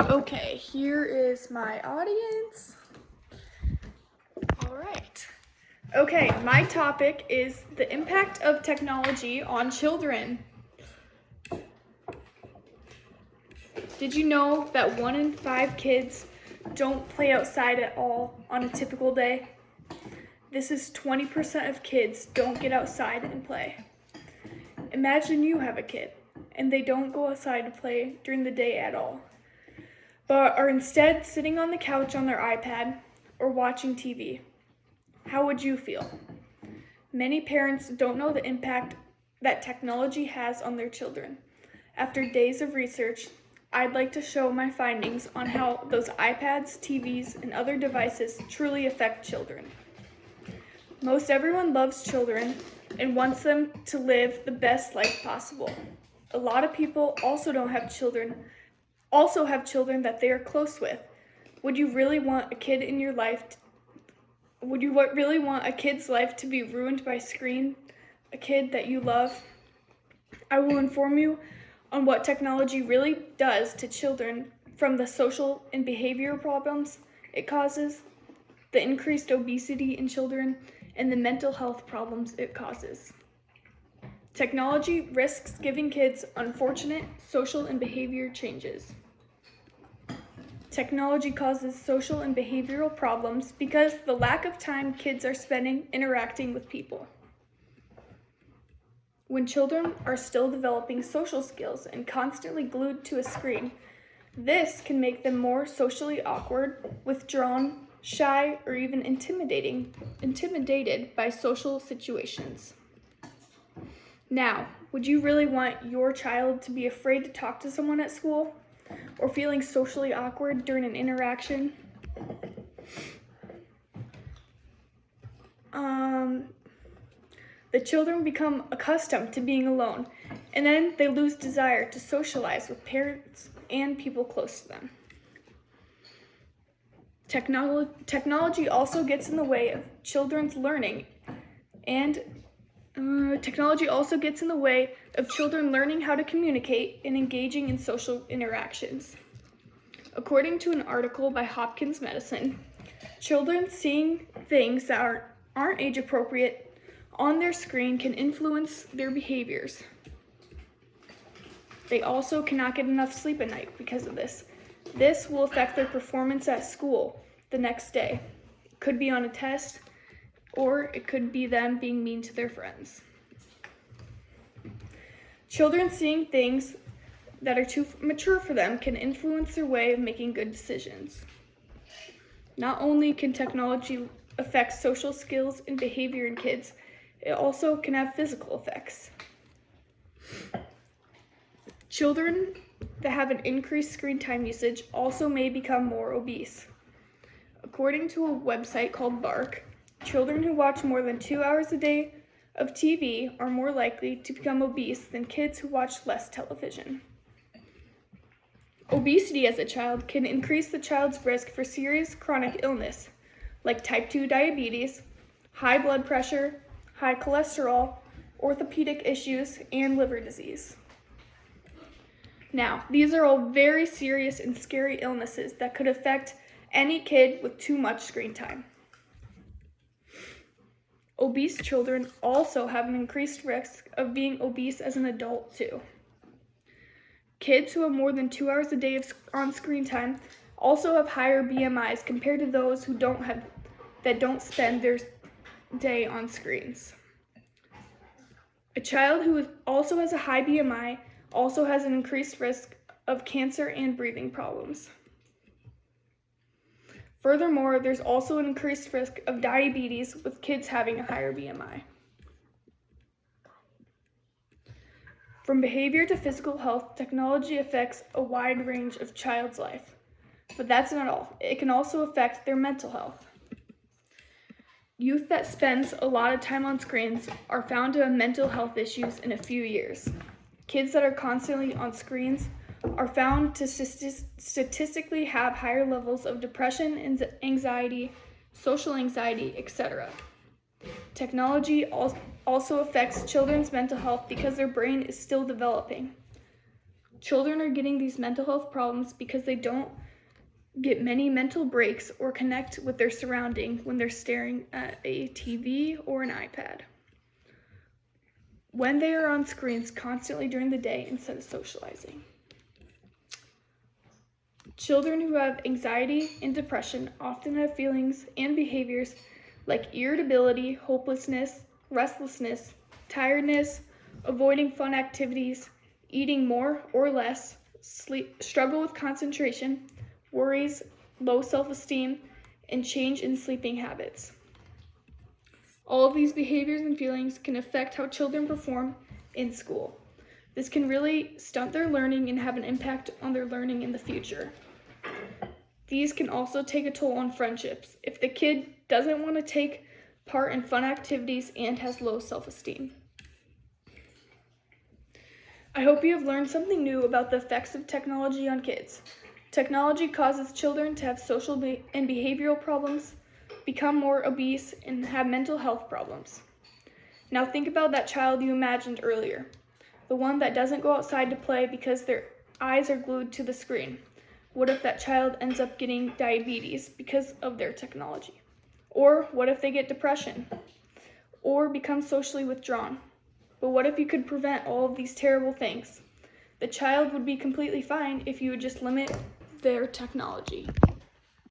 Okay, here is my audience. All right. Okay, my topic is the impact of technology on children. Did you know that 1 in 5 kids don't play outside at all on a typical day? This is 20% of kids don't get outside and play. Imagine you have a kid and they don't go outside to play during the day at all, but are instead sitting on the couch on their iPad or watching TV. How would you feel? Many parents don't know the impact that technology has on their children. After days of research, I'd like to show my findings on how those iPads, TVs, and other devices truly affect children. Most everyone loves children and wants them to live the best life possible. A lot of people also have children that they are close with. Would you really want a kid in your life? Would you really want a kid's life to be ruined by a screen? A kid that you love? I will inform you on what technology really does to children, from the social and behavioral problems it causes, the increased obesity in children, and the mental health problems it causes. Technology risks giving kids unfortunate social and behavior changes. Technology causes social and behavioral problems because the lack of time kids are spending interacting with people. When children are still developing social skills and constantly glued to a screen, this can make them more socially awkward, withdrawn, shy, or even intimidated by social situations. Now, would you really want your child to be afraid to talk to someone at school or feeling socially awkward during an interaction? The children become accustomed to being alone, and then they lose desire to socialize with parents and people close to them. Technology also gets in the way of children's learning, and technology also gets in the way of children learning how to communicate and engaging in social interactions. According to an article by Hopkins Medicine, children seeing things that aren't age appropriate on their screen can influence their behaviors. They also cannot get enough sleep at night because of this. This will affect their performance at school the next day. It could be on a test, or it could be them being mean to their friends. Children seeing things that are too mature for them can influence their way of making good decisions. Not only can technology affect social skills and behavior in kids, it also can have physical effects. Children that have an increased screen time usage also may become more obese. According to a website called Bark, children who watch more than 2 hours a day of TV are more likely to become obese than kids who watch less television. Obesity as a child can increase the child's risk for serious chronic illness, like type 2 diabetes, high blood pressure, high cholesterol, orthopedic issues, and liver disease. Now, these are all very serious and scary illnesses that could affect any kid with too much screen time. Obese children also have an increased risk of being obese as an adult too. Kids who have more than 2 hours a day on screen time also have higher BMIs compared to those who don't spend their day on screens. A child who also has a high BMI also has an increased risk of cancer and breathing problems. Furthermore, there's also an increased risk of diabetes with kids having a higher BMI. From behavior to physical health, technology affects a wide range of child's life. But that's not all. It can also affect their mental health. Youth that spends a lot of time on screens are found to have mental health issues in a few years. Kids that are constantly on screens are found to statistically have higher levels of depression, anxiety, social anxiety, etc. Technology also affects children's mental health because their brain is still developing. Children are getting these mental health problems because they don't get many mental breaks or connect with their surrounding when they're staring at a TV or an iPad, when they are on screens constantly during the day instead of socializing. Children who have anxiety and depression often have feelings and behaviors like irritability, hopelessness, restlessness, tiredness, avoiding fun activities, eating more or less, struggle with concentration, worries, low self-esteem, and change in sleeping habits. All of these behaviors and feelings can affect how children perform in school. This can really stunt their learning and have an impact on their learning in the future. These can also take a toll on friendships if the kid doesn't want to take part in fun activities and has low self-esteem. I hope you have learned something new about the effects of technology on kids. Technology causes children to have social and behavioral problems, become more obese, and have mental health problems. Now think about that child you imagined earlier, the one that doesn't go outside to play because their eyes are glued to the screen. What if that child ends up getting diabetes because of their technology? Or what if they get depression? Or become socially withdrawn? But what if you could prevent all of these terrible things? The child would be completely fine if you would just limit their technology.